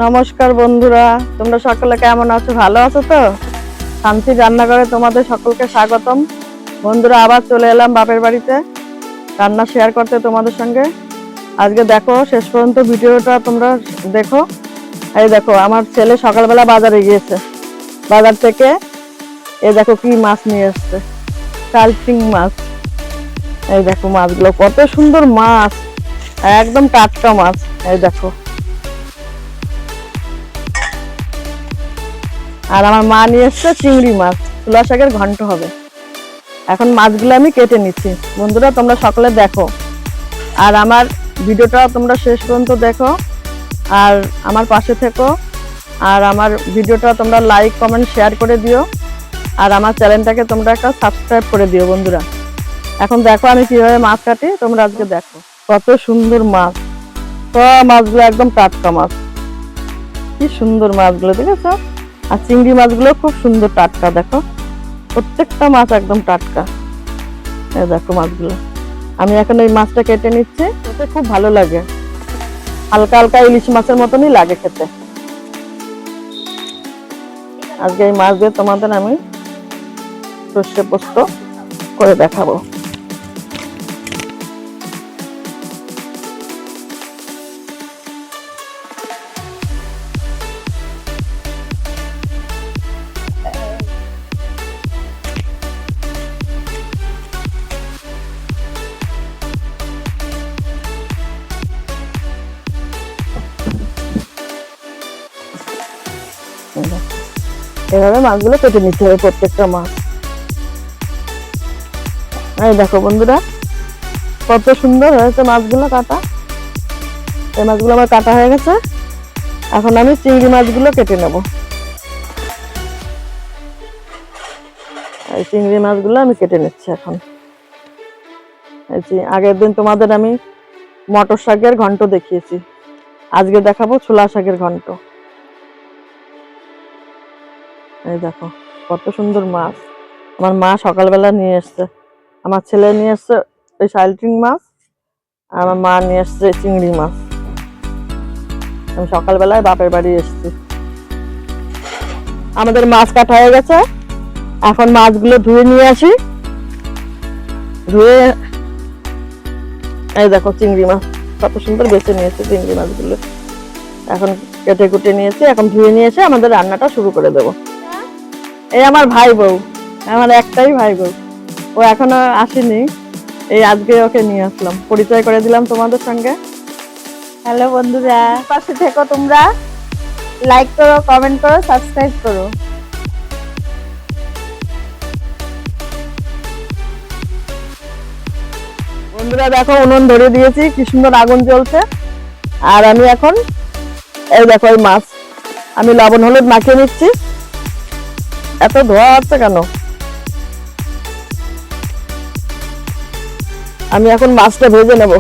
নমস্কার বন্ধুরা, তোমরা সকলে কেমন আছো? ভালো আছো তো? শান্তির রান্নাঘরে তোমাদের সকলকে স্বাগতম। বন্ধুরা, আবার চলে এলাম বাপের বাড়িতে রান্না শেয়ার করতে তোমাদের সঙ্গে। আজকে দেখো, শেষ পর্যন্ত ভিডিওটা তোমরা দেখো। এই দেখো, আমার ছেলে সকালবেলা বাজারে গিয়েছে। বাজার থেকে এই দেখো কি মাছ নিয়ে এসছে, কালচিং মাছ। এই দেখো মাছগুলো কত সুন্দর মাছ, একদম টাটকা মাছ। এই দেখো, আর আমার মা নিয়ে এসছে চিংড়ি মাছ, ছোলা শাকের ঘন্ট হবে। এখন মাছগুলো আমি কেটে নিচ্ছি। বন্ধুরা, তোমরা সকলে দেখো, আর আমার ভিডিওটা তোমরা শেষ পর্যন্ত দেখো, আর আমার পাশে থেকো, আর আমার ভিডিওটা তোমরা লাইক কমেন্ট শেয়ার করে দিও, আর আমার চ্যানেলটাকে তোমরা একটা সাবস্ক্রাইব করে দিও। বন্ধুরা, এখন দেখো আমি কিভাবে মাছ কাটি, তোমরা আজকে দেখো। কত সুন্দর মাছ, সব মাছগুলো একদম টাটকা মাছ। কি সুন্দর মাছগুলো, দেখেছো? আর চিংড়ি মাছগুলো খুব সুন্দর টাটকা, দেখো প্রত্যেকটা মাছ একদম টাটকা। এই দেখো মাছগুলো, আমি এখন এই মাছটা কেটে নিচ্ছি। খেতে খুব ভালো লাগে, হালকা হালকা ইলিশ মাছের মতনই লাগে খেতে। আজকে এই মাছ দিয়ে তোমাদের আমি সর্ষে পোস্ত করে দেখাবো। এভাবে মাছগুলো কেটে নিতে হবে, প্রত্যেকটা মাছ। এই দেখো বন্ধুরা, কত সুন্দর হয়েছে মাছগুলো কাটা। এই মাছগুলো আমার কাটা হয়ে গেছে। এখন আমি চিংড়ি মাছগুলো কেটে নেব। এই চিংড়ি মাছগুলো আমি কেটে নিচ্ছি এখন। আগের দিন তোমাদের আমি মটর শাকের ঘন্ট দেখিয়েছি, আজকে দেখাবো ছোলা শাকের ঘন্ট। এই দেখো কত সুন্দর মাছ, আমার মা সকালবেলা নিয়ে এসছে। আমার ছেলে নিয়ে এসছে ওই শালটিং মাছ, আর আমার মা নিয়ে এসছে চিংড়ি মাছ। আমি সকালবেলায় বাপের বাড়ি এসেছি। আমাদের মাছ কাটা হয়ে গেছে, এখন মাছগুলো ধুয়ে নিয়ে আসি। ধুয়ে এই দেখো চিংড়ি মাছ কত সুন্দর বেছে নিয়েছে চিংড়ি মাছগুলো। এখন কেটে কুটে নিয়েছি, এখন ধুয়ে নিয়ে এসে আমাদের রান্নাটা শুরু করে দেবো। এই আমার ভাই বউ, আমার একটাই ভাই বউ, ও এখনো আসেনি। এই আজকে ওকে নিয়ে আসলাম, পরিচয় করে দিলাম তোমাদের সঙ্গে। হ্যালো বন্ধুরা, পাশে থেকো, তোমরা লাইক করো, কমেন্ট করো, সাবস্ক্রাইব করো। বন্ধুরা দেখো, উনুন ধরে দিয়েছি, কি সুন্দর আগুন জ্বলছে। আর আমি এখন এই দেখো এই মাছ আমি লবণ হলুদ মাখিয়ে নিচ্ছি। এত ধোয়া হচ্ছে কেন? আমি এখন মাছটা ভেজে নেব।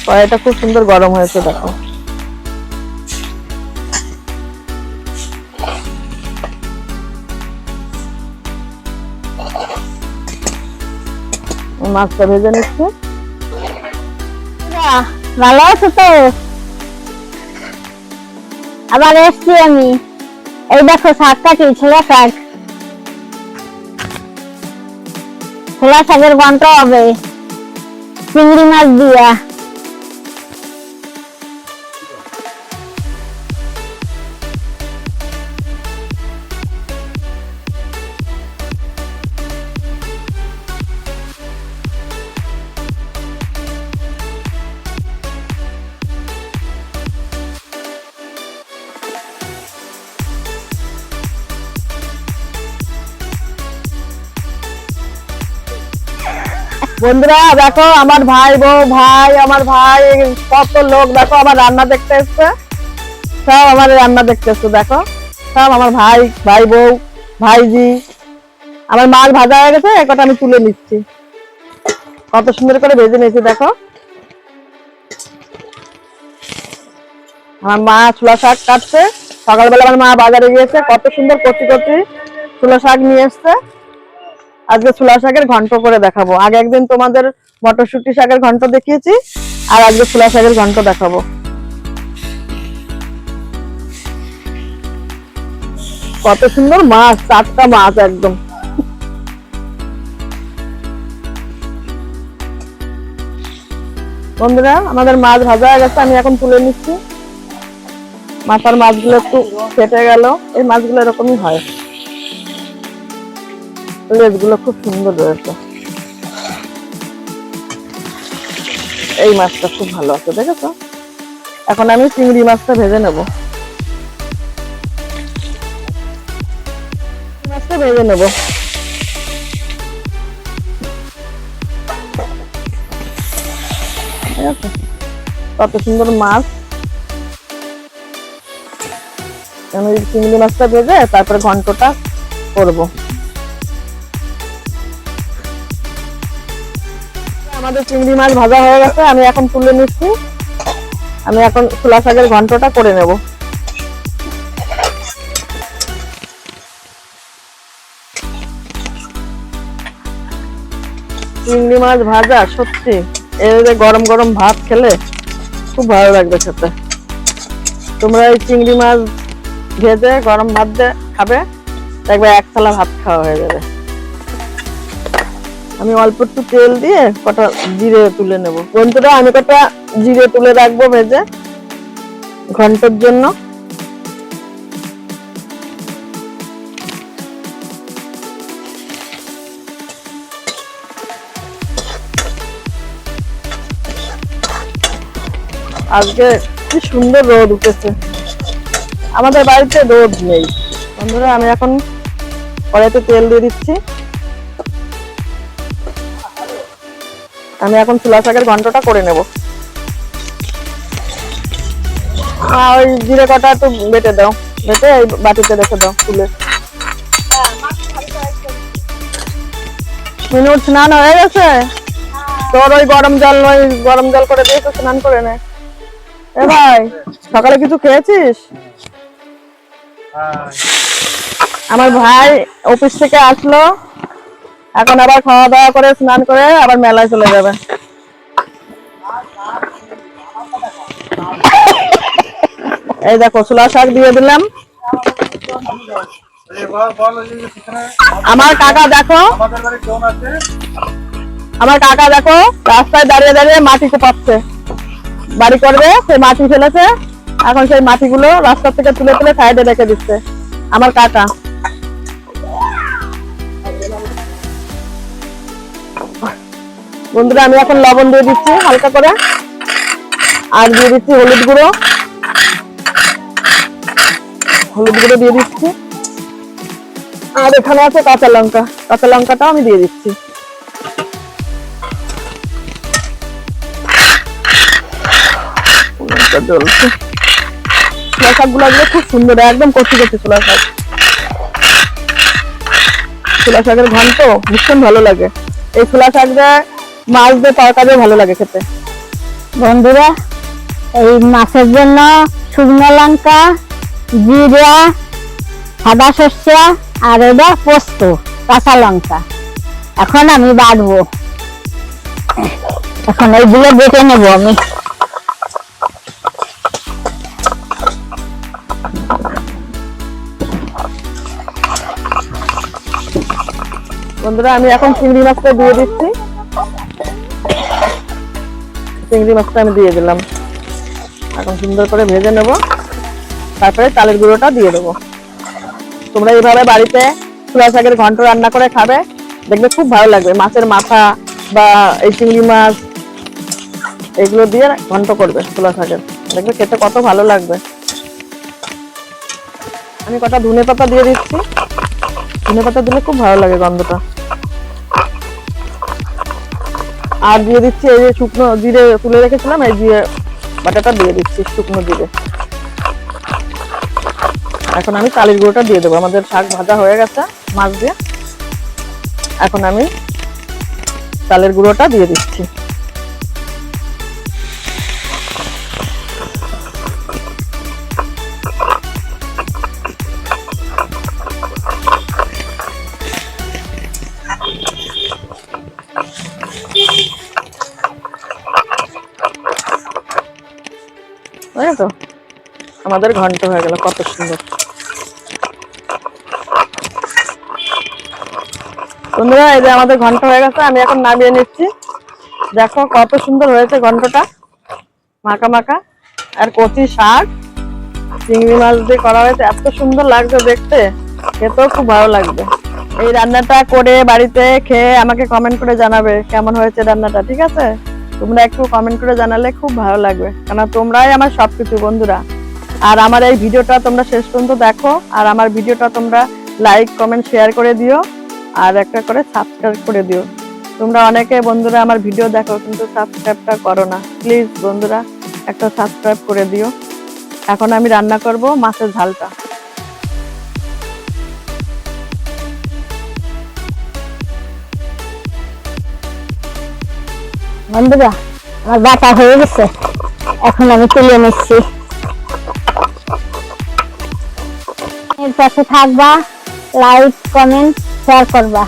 কড়াইটা খুব সুন্দর গরম হয়েছে, দেখো। মাছটা ভেজে নিচ্ছে। ভালো আছো তো? আবার এসছি আমি। এই দেখো শাক কাটি, ছোলা শাক। ছোলা শাকের ঘন্ট হবে চিংড়ি মাছ দিয়া। বন্ধুরা দেখো, আমার ভাই বউ, আমার ভাই, কত লোক দেখো আমার রান্না দেখতে এসছে। সব আমার রান্না দেখতে এসছে, দেখো সব আমার ভাই বউ, ভাইজি। আমার মাছ ভাজা হয়ে গেছে, একটা আমি তুলে নিচ্ছি। কত সুন্দর করে ভেজে নিয়েছি, দেখো। আমার মা ছোলা শাক কাটছে। সকালবেলা আমার মা বাজারে গিয়েছে, কত সুন্দর কচি কচি ছোলা শাক নিয়ে এসছে। আজকে ছোলা শাকের ঘন্ট করে দেখাবো। আগে একদিন তোমাদের মটরশুঁটি শাকের ঘন্ট দেখিয়েছি, আর আজকে ছোলা শাকের ঘন্ট দেখাবো। কত সুন্দর মাছ, 4টা মাছ একদম। বন্ধুরা, আমাদের মাছ ভাজা হয়ে গেছে, আমি এখন তুলে নিচ্ছি। মাথার মাছগুলো একটু ফেটে গেল, এই মাছগুলো এরকমই হয়, লেজগুলো খুব সুন্দর রয়েছে। এই মাছটা খুব ভালো আছে, দেখেছো? এখন আমি চিংড়ি মাছটা ভেজে নেব। মাছটা ভেজে নেব। ঠিক আছে, কত সুন্দর মাছ। আমি চিংড়ি মাছটা ভেজে তারপরে ঘন্টটা করব। আমাদের চিংড়ি মাছ ভাজা হয়ে গেছে, আমি এখন তুলে নিচ্ছি। আমি এখন ছোলা শাকের ঘন্টটা করে নেব। চিংড়ি মাছ ভাজা সত্যি এর গরম গরম ভাত খেলে খুব ভালো লাগবে খেতে। তোমরা এই চিংড়ি মাছ ভেজে গরম ভাত দিয়ে খাবে, দেখবে 1 থালা ভাত খাওয়া হয়ে যাবে। আমি অল্প একটু তেল দিয়ে কটা জিরে তুলে নেব। বন্ধুরা, আমি কটা জিরে তুলে রাখবো ভেজে ঘন্টার জন্য। আজকে কি সুন্দর রোদ উঠেছে, আমাদের বাড়িতে রোদ নেই। বন্ধুরা, আমি এখন কড়াইতে তেল দিয়ে দিচ্ছি। আমি এখন ছোলা শাকের ঘন্টটা করে নেব। ওই জিরে কটা একটু বেটে দাও, বেটে এই বাটিতে রেখে দাও তুলে। মিনুট স্নান হয়ে গেছে? তোর ওই গরম জল করে দিয়েছো, স্নান করে নে। এ ভাই, সকালে কিছু খেয়েছিস? আমার ভাই অফিস থেকে আসলো, এখন আবার খাওয়া দাওয়া করে স্নান করে আবার মেলায় চলে যাবে। এই দেখো, ছোলা শাক দিয়ে দিলাম। আমার কাকা দেখো, রাস্তায় দাঁড়িয়ে দাঁড়িয়ে মাটি কোপাচ্ছে, বাড়ি করবে। সেই মাটি ফেলেছে, এখন সেই মাটিগুলো রাস্তা থেকে তুলে তুলে সাইডে রেখে দিচ্ছে আমার কাকা। বন্ধুরা, আমি এখন লবণ দিয়ে দিচ্ছি হালকা করে, আর দিয়ে দিচ্ছি হলুদ গুঁড়ো দিয়ে দিচ্ছি। আর এখানে আছে কাঁচা লঙ্কাটাও আমি দিয়ে দিচ্ছি। জ্বলছে। ছোলা শাকগুলো খুব সুন্দর, একদম কচি কচি ছোলা শাক। ছোলা শাকের ঘন্ট ভীষণ ভালো লাগে। এই ছোলা শাক দিয়ে মাছ দিয়ে তরকারিও ভালো লাগে খেতে। বন্ধুরা, এই মাছের জন্য শুকনো লঙ্কা, জিরা, সাদা সর্ষে আর এটা পোস্ত, কাঁচা লঙ্কা এখন আমি বাটবো। এখন এইগুলো বেটে নেবো আমি। বন্ধুরা, আমি এখন চিংড়ি মাছটা দিয়ে দিচ্ছি। চিংড়ি মাছটা আমি দিয়ে দিলাম, এখন সুন্দর করে ভেজে নেব, তারপরে চালের গুঁড়োটা দিয়ে দেবো। তোমরা এইভাবে বাড়িতে ছোলা শাকের ঘন্ট রান্না করে খাবে, দেখবে খুব ভালো লাগবে। মাছের মাথা বা এই চিংড়ি মাছ এগুলো দিয়ে ঘন্ট করবে ছোলা শাকের, দেখবে খেতে কত ভালো লাগবে। আমি কটা ধনে পাতা দিয়ে দিচ্ছি, ধনে পাতা দিলে খুব ভালো লাগে গন্ধটা। আর দিয়ে দিচ্ছি এই যে শুকনো জিরে তুলে রেখেছিলাম, এই জিরে বাটাটা দিয়ে দিচ্ছি, শুকনো জিরে। এখন আমি চালের গুঁড়োটা দিয়ে দেবো। আমাদের শাক ভাজা হয়ে গেছে মাছ দিয়ে, এখন আমি চালের গুঁড়োটা দিয়ে দিচ্ছি। বুঝলে তো? আমাদের ঘন্ট হয়ে গেল, কত সুন্দর। বন্ধুরা এই যে আমাদের ঘন্ট হয়ে গেছে, আমি এখন নামিয়ে নিচ্ছি। দেখো কত সুন্দর হয়েছে ঘন্টটা, মাখা মাখা। আর কচি শাক চিংড়ি মাছ দিয়ে করা হয়েছে, এত সুন্দর লাগছে দেখতে, খেতেও খুব ভালো লাগবে। এই রান্নাটা করে বাড়িতে খেয়ে আমাকে কমেন্ট করে জানাবে কেমন হয়েছে রান্নাটা, ঠিক আছে? তোমরা একটু কমেন্ট করে জানালে খুব ভালো লাগবে, কারণ তোমরাই আমার সবকিছু বন্ধুরা। আর আমার এই ভিডিওটা তোমরা শেষ পর্যন্ত দেখো, আর আমার ভিডিওটা তোমরা লাইক কমেন্ট শেয়ার করে দিও, আর একটা করে সাবস্ক্রাইব করে দিও। তোমরা অনেকে বন্ধুরা আমার ভিডিও দেখো কিন্তু সাবস্ক্রাইবটা করো না, প্লিজ বন্ধুরা একটা সাবস্ক্রাইব করে দিও। এখন আমি রান্না করব মাছের ঝালটা। বন্ধুরা আমার বাটা হয়ে গেছে, এখন আমি তুলে নিচ্ছি। এর পাশে থাকবা, লাইক কমেন্ট শেয়ার করবা।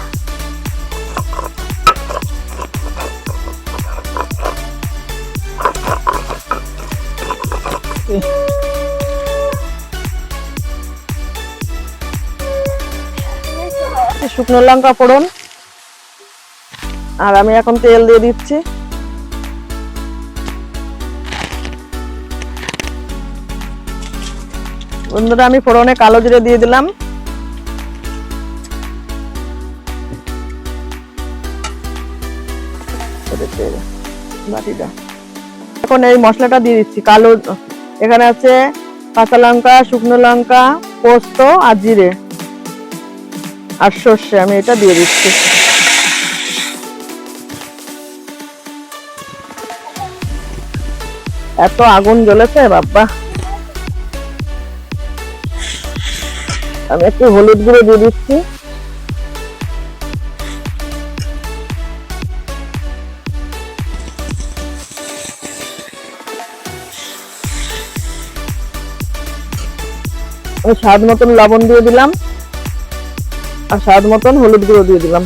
শুকনো লঙ্কা ফোড়ন, আর আমি এখন তেল দিয়ে দিচ্ছি। বন্ধুরা আমি ফোড়নে কালো জিরে দিয়ে দিলাম। এখন এই মশলাটা দিয়ে দিচ্ছি। কালো এখানে আছে কাঁচা লঙ্কা, শুকনো লঙ্কা, পোস্ত আর জিরে আর সর্ষে, আমি এটা দিয়ে দিচ্ছি। এত আগুন জ্বলেছে বাবা। আমি একটু হলুদ গুঁড়ো দিয়ে দিচ্ছি। স্বাদ মতন লবণ দিয়ে দিলাম, আর স্বাদ মতন হলুদ গুঁড়ো দিয়ে দিলাম।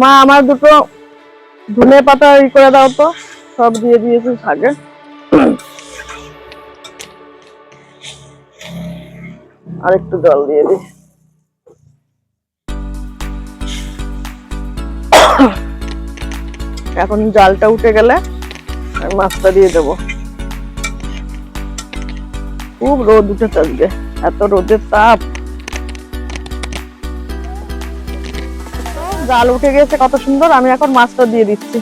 মা আমার দুটো ধনে পাতা ই করে দাও তো, সব দিয়ে দিয়েছি শাকে। আর একটু জল দিয়ে দিই। এখন জালটা উঠে গেলে মাছটা দিয়ে দেবো। খুব রোদ উঠেছে আজকে, এত রোদের তাপ। জাল উঠে গেছে কত সুন্দর, আমি এখন মাছটা দিয়ে দিচ্ছি।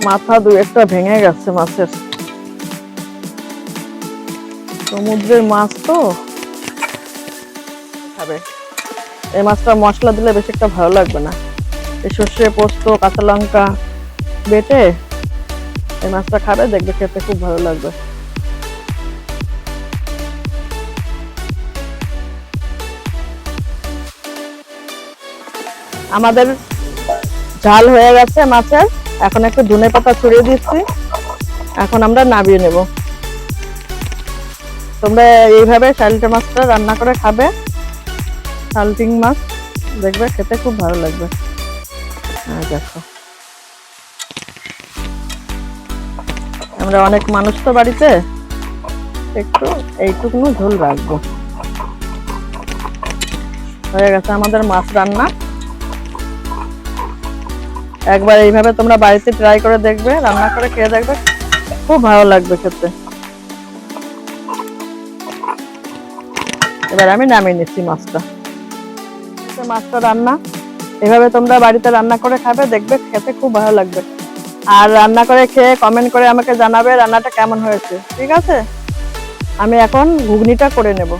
মাথা দু একটা ভেঙে গেছে মাছের, সমুদ্রের মাছ তো খাবে। এই মাছটা মশলা দিলে বেশি একটা ভালো লাগবে না। এই সর্ষে, পোস্ত, কাঁচা লঙ্কা বেটে এই মাছটা খাবে, দেখবে খেতে খুব ভালো লাগবে। আমাদের ঝাল হয়ে গেছে মাছের, এখন একটু ধনে পাতা ছড়িয়ে দিচ্ছি। এখন আমরা নামিয়ে নেব। তোমরা এইভাবে শালটা মাছটা রান্না করে খাবে, শালটিং মাছ, দেখবে খেতে খুব ভালো লাগবে। দেখো আমরা অনেক মানুষ তো বাড়িতে, একটু এইটুকু ঝোল রাখবো। হয়ে গেছে আমাদের মাছ রান্না। একবার এইভাবে তোমরা বাড়িতে ট্রাই করে দেখবে, রান্না করে খেয়ে দেখবে, খুব ভালো লাগবে খেতে। এবার আমি নামিয়ে নিচ্ছি মাছটা। মাছটা রান্না এভাবে তোমরা বাড়িতে রান্না করে খাবে, দেখবে খেতে খুব ভালো লাগবে। আর রান্না করে খেয়ে কমেন্ট করে আমাকে জানাবে রান্নাটা কেমন হয়েছে, ঠিক আছে? আমি এখন ঘুগনিটা করে নেব।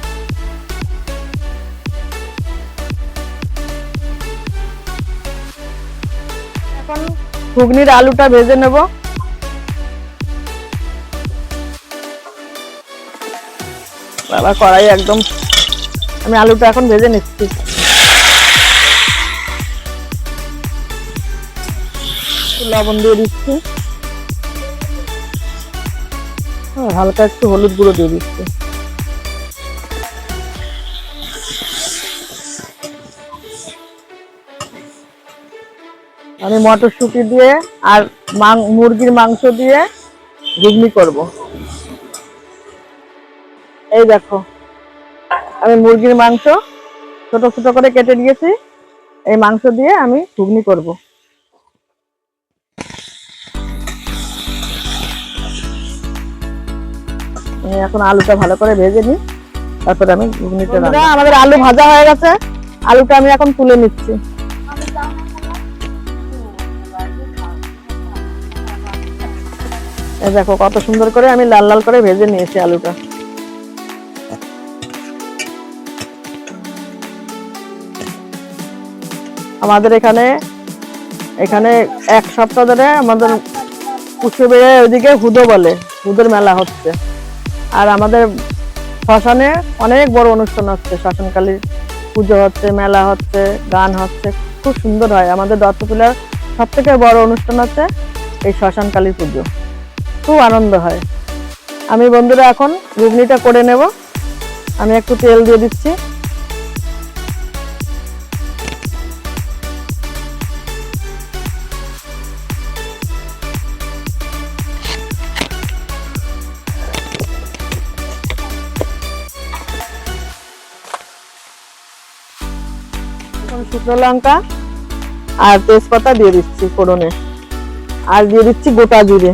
এখন ঘুগনির আলুটা ভেজে নেব। বাবা কড়াই একদম, আমি আলুটা এখন ভেজে নিচ্ছি। লবণ দিয়ে দিচ্ছি, হালকা একটু হলুদ গুঁড়ো দিয়ে দিচ্ছি। আমি মটরশুঁটি দিয়ে আর মুরগির মাংস দিয়ে ঘুগনি করব। এই দেখো, আমি মুরগির মাংস ছোট ছোট করে কেটে নিয়েছি, এই মাংস দিয়ে আমি ঘুগনি করব। আমি এখন আলুটা ভালো করে ভেজে নিই, তারপরে আমি ঘুগনিটা রান্না। আমাদের আলু ভাজা হয়ে গেছে, আলুটা আমি এখন তুলে নিচ্ছি। এই দেখো কত সুন্দর করে আমি লাল লাল করে ভেজে নিয়েছি আলুটা। আমাদের এখানে এক সপ্তাহ ধরে আমাদের কুচবিহারে ওইদিকে হুদো বলে, হুদোর মেলা হচ্ছে। আর আমাদের শ্মশানে অনেক বড় অনুষ্ঠান হচ্ছে, শ্মশানকালীর পুজো হচ্ছে, মেলা হচ্ছে, গান হচ্ছে, খুব সুন্দর হয়। আমাদের দত্তপুলার সব থেকে বড় অনুষ্ঠান হচ্ছে এই শ্মশানকালীর পুজো, খুব আনন্দ হয়। আমি বন্ধুরা এখন ঘুগনিটা করে নেব। আমি একটু তেল দিয়ে দিচ্ছি। শুকনো লঙ্কা আর তেজপাতা দিয়ে দিচ্ছি ফোড়নে, আর দিয়ে দিচ্ছি গোটা জিরে।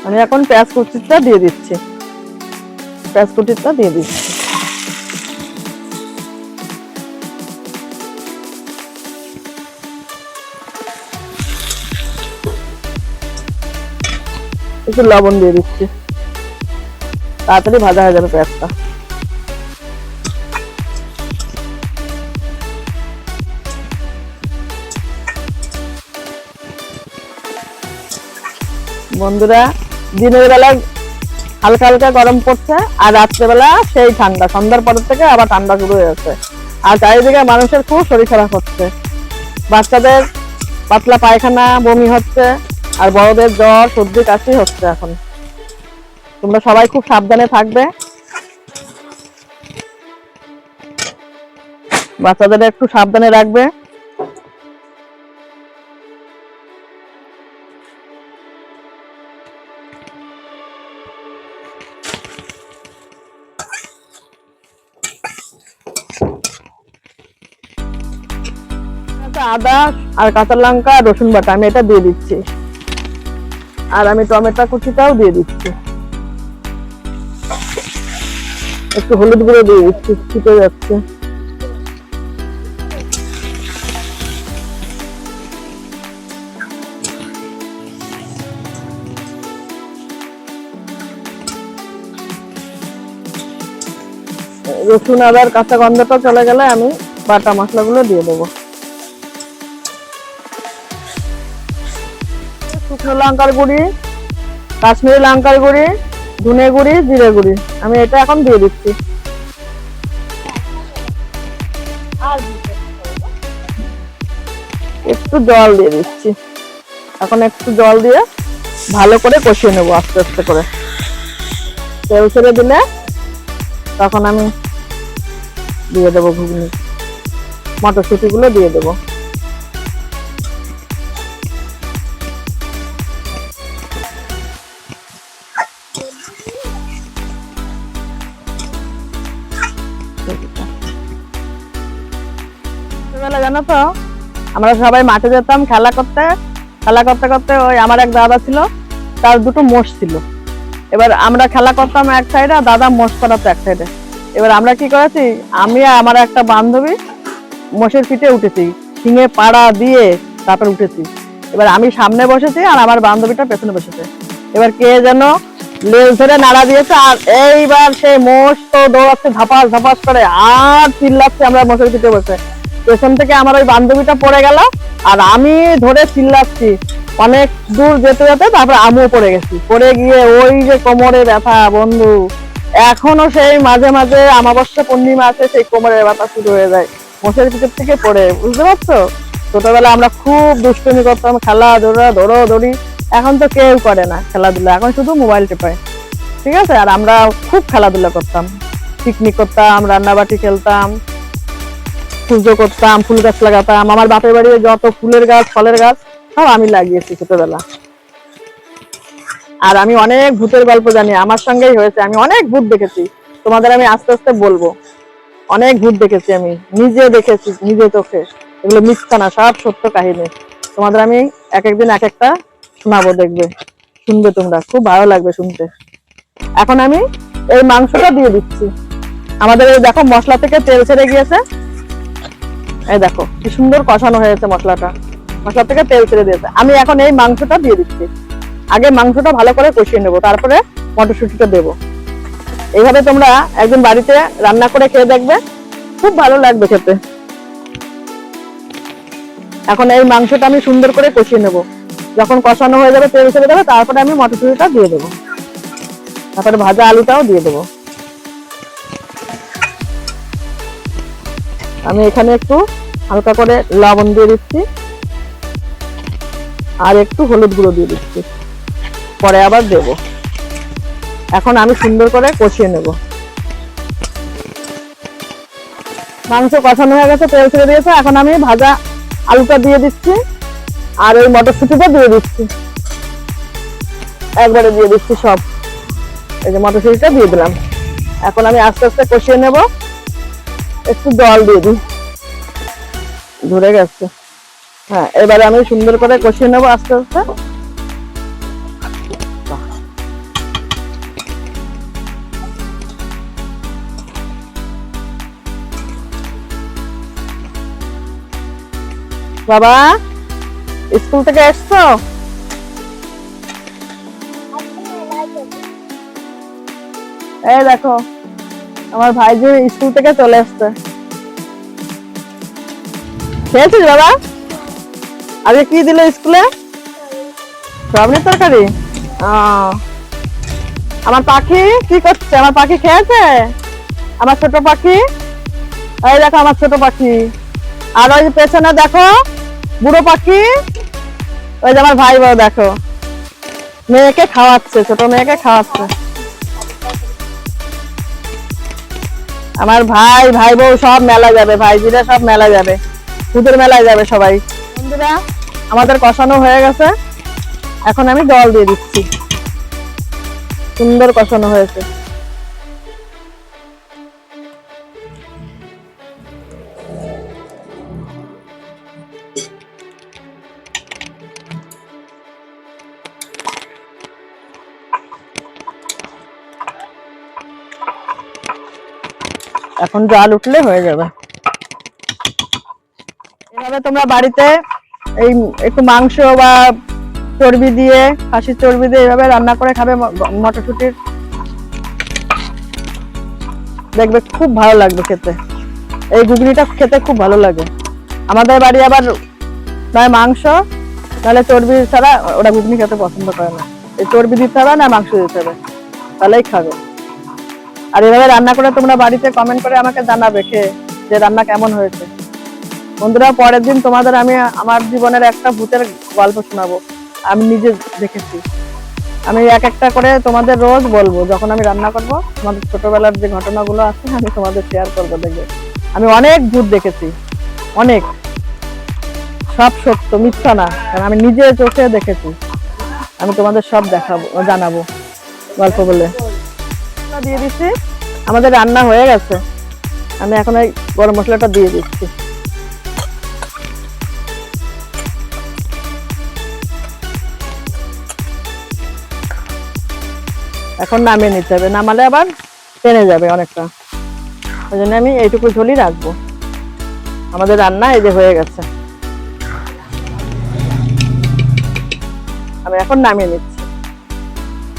আমি এখন পেঁয়াজ কুচিটা দিয়ে দিচ্ছি, পেঁয়াজ কুচিটা দিয়ে দিচ্ছি। একটু লবণ দিয়ে দিচ্ছি, তাড়াতাড়ি ভাজা হয়ে যাবে পেঁয়াজটা। বন্ধুরা, দিনের বেলা হালকা হালকা গরম পড়ছে, আর রাত্রেবেলা সেই ঠান্ডা, সন্ধ্যার পরের থেকে আবার ঠান্ডা শুরু হয়েছে। আর চারিদিকে মানুষের খুব শরীর খারাপ হচ্ছে, বাচ্চাদের পাতলা পায়খানা, বমি হচ্ছে, আর বড়দের জ্বর, সর্দি, কাশি হচ্ছে। এখন তোমরা সবাই খুব সাবধানে থাকবে, বাচ্চাদের একটু সাবধানে রাখবে। আদা আর কাঁচা লঙ্কা আর রসুন বাটা আমি এটা দিয়ে দিচ্ছি, আর আমি টমেটো কুচিটাও দিয়ে দিচ্ছি। একটু হলুদ গুঁড়ো দিয়ে দিচ্ছি, ছিটে যাচ্ছে। রসুন আদার কাঁচা গন্ধটা চলে গেলে আমি বাটা মশলাগুলো দিয়ে দেবো। শুকনো লঙ্কার গুঁড়ি, কাশ্মীরি লঙ্কার গুঁড়ি, ধনে গুঁড়ি, জিরে গুঁড়ি আমি এটা এখন দিয়ে দিচ্ছি। একটু জল দিয়ে দিচ্ছি, এখন একটু জল দিয়ে ভালো করে কষিয়ে নেবো আস্তে আস্তে করে। তেল ছেড়ে দিলে তখন আমি দিয়ে দেবো ঘুগনি, মটরশুঁটি গুলো দিয়ে দেবো। জানো তো, আমরা সবাই মাঠে যেতাম খেলা করতে করতে ওই আমার এক দাদা ছিল, তার দুটো মোষ ছিল। এবার আমরা খেলা করতাম এক সাইডে, আর দাদা মোষ করাতো এক সাইডে। এবার আমরা কি করেছি, আমি আর আমার একটা বান্ধবী মোষের পিঠে উঠেছি, শিঙে পাড়া দিয়ে তারপর উঠেছি। এবার আমি সামনে বসেছি আর আমার বান্ধবীটা পেছনে বসেছে। এবার কে যেন লেজ ধরে নাড়া দিয়েছে, আর এইবার সেই মোষ তো দৌড়াচ্ছে ধাপাস ধাপাস করে, আর চিল্লাচ্ছে আমরা মোষের পিঠে বসে। পেছন থেকে আমার ওই বান্ধবীটা পড়ে গেল, আর আমি ধরে চিল্লাচ্ছি, অনেক দূর যেতে যেতে তারপর আমিও পড়ে গেছি, পড়ে গিয়ে ওই যে কোমরে ব্যথা বন্ধু, এখনো সেই মাঝে মাঝে অমাবস্যা পূর্ণিমা আছে সেই কোমরের ব্যথা শুরু হয়ে যায় মোষের পিঠের থেকে পড়ে, বুঝতে পারছো? ছোটবেলা আমরা খুব দুষ্টুমি করতাম, খেলাধুলা দৌড়ি, এখন তো কেউ করে না খেলাধুলা, এখন শুধু মোবাইল টেপায়, ঠিক আছে? আর আমরা খুব খেলাধুলা করতাম, পিকনিক করতাম, রান্নাবাটি খেলতাম, পুজো করতাম, ফুল গাছ লাগাতাম। আমার বাপের বাড়ি যত ফুলের গাছ ফলের গাছ সব আমি লাগিয়েছি ছোটবেলা। আর আমি অনেক ভূতের গল্প জানি, আমার সঙ্গেই হয়েছে, আমি অনেক ভূত দেখেছি, তোমাদের আমি আস্তে আস্তে বলবো। অনেক ভূত দেখেছি, আমি নিজে দেখেছি নিজে চোখে, এগুলো মিথ্যা না, সব সত্য কাহিনী। তোমাদের আমি এক একদিন এক একটা শোনাবো, দেখবে, শুনবে, তোমরা খুব ভালো লাগবে শুনতে। এখন আমি এই মাংসটা দিয়ে দিচ্ছি। আমাদের এই দেখো মশলা থেকে তেল ছেড়ে গিয়েছে, এই দেখো কি সুন্দর কষানো হয়েছে মশলাটা, মশলা থেকে তেল ছেড়ে দিয়েছে। আমি এখন এই মাংসটা দিয়ে দিচ্ছি। আগে মাংসটা ভালো করে কষিয়ে নেবো, তারপরে মটরশুঁটিটা দেবো। এইভাবে তোমরা একদিন বাড়িতে রান্না করে খেয়ে দেখবে, খুব ভালো লাগবে খেতে। এখন এই মাংসটা আমি সুন্দর করে কষিয়ে নেবো, যখন কষানো হয়ে যাবে তেল ছেড়ে দেবে, তারপরে আমি মটরশুঁটিটা দিয়ে দেবো, তারপরে ভাজা আলুটাও দিয়ে দেবো। আমি এখানে একটু হালকা করে লবণ দিয়ে দিচ্ছি, আর একটু হলুদ গুঁড়ো দিয়ে দিচ্ছি, পরে আবার দেবো। এখন আমি সুন্দর করে কষিয়ে নেব। মাংস কষানো হয়ে গেছে, তেল ছেড়ে দিয়েছে, এখন আমি ভাজা আলুটা দিয়ে দিচ্ছি, আর এই মটরশুঁটিটা দিয়ে দিচ্ছি, একবারে দিয়ে দিচ্ছি সব। এই যে মটরশুঁটিটা দিয়ে দিলাম। এখন আমি আস্তে আস্তে কষিয়ে নেব, একটু জল দিয়ে দিই, ধরে গেছে। হ্যাঁ, এবারে আমি সুন্দর করে কষিয়ে নেবো আস্তে আস্তে। বাবা স্কুল থেকে এসছো? এই দেখো আমার ভাইজি স্কুল থেকে চলে এসছে। খেয়েছিস বাবা? আজকে কি দিল স্কুলে? সয়াবিনের তরকারি। আমার পাখি কি করছে? আমার পাখি খেয়েছে? আমার ছোট পাখি, এই দেখো আমার ছোট পাখি। আর ওই পেছনে দেখো বুড়ো পাখি, ওই যে আমার ভাই বউ, দেখো মেয়েকে খাওয়াচ্ছে, ছোট মেয়েকে খাওয়াচ্ছে। আমার ভাই বউ সব মেলা যাবে, ভাইজিরা সব মেলা যাবে, পুজোর মেলায় যাবে সবাই। বন্ধুরা আমাদের কষানো হয়ে গেছে, এখন আমি জল দিয়ে দিচ্ছি। সুন্দর কষানো হয়েছে। এখন জাল উঠলে হয়ে যাবে। এভাবে তোমরা বাড়িতে এই একটু মাংস বা চর্বি দিয়ে, খাসির চর্বি দিয়ে এভাবে রান্না করে খাবে মটরশুঁটির, দেখবে খুব ভালো লাগবে খেতে। এই ঘুগনিটা খেতে খুব ভালো লাগে। আমাদের বাড়ি আবার নয় মাংস নাহলে চর্বি ছাড়া ওরা ঘুগনি খেতে পছন্দ করে না। এই চর্বি দিতে হবে না মাংস দিতে হবে, তাহলেই খাবে। আর এভাবে রান্না করে তোমরা বাড়িতে কমেন্ট করে আমাকে জানাবে খেয়ে যে রান্না কেমন হয়েছে। বন্ধুরা পরের দিন তোমাদের আমি আমার জীবনের একটা ভূতের গল্প শোনাবো, আমি নিজে দেখেছি। আমি এক একটা করে তোমাদের রোজ বলবো, যখন আমি রান্না করবো তোমাদের ছোটবেলার যে ঘটনাগুলো আছে আমি তোমাদের শেয়ার করবো। দেখবে আমি অনেক ভূত দেখেছি, অনেক, সব সত্য, মিথ্যা না, কারণ আমি নিজে চোখে দেখেছি। আমি তোমাদের সব দেখাবো, জানাবো গল্প বলে। দিয়ে দিচ্ছি, আমাদের রান্না হয়ে গেছে। আমি এখন ওই গরম মশলাটা দিয়ে দিচ্ছি। এখন নামিয়ে নিতে হবে, নামালে আবার টেনে যাবে অনেকটা, ওই জন্য আমি এইটুকু ঝোলই রাখবো। আমাদের রান্না এই যে হয়ে গেছে, আমি এখন নামিয়ে নিচ্ছি।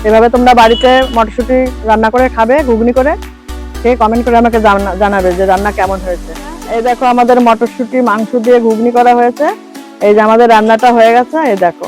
এভাবে তোমরা বাড়িতে মটরশুঁটি রান্না করে খাবে, ঘুগনি করে খেয়ে কমেন্ট করে আমাকে জানাবে যে রান্না কেমন হয়েছে। এই দেখো আমাদের মটরশুঁটি মাংস দিয়ে ঘুগনি করা হয়েছে। এই যে আমাদের রান্নাটা হয়ে গেছে, এই দেখো।